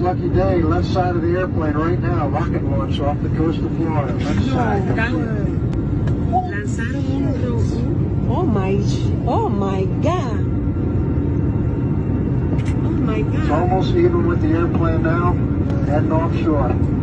lucky day. Left side of the airplane right now. Rocket launch off the coast of Florida. Left side. Lanzaron oh my God. Oh my God. It's almost even with the airplane now. Heading offshore.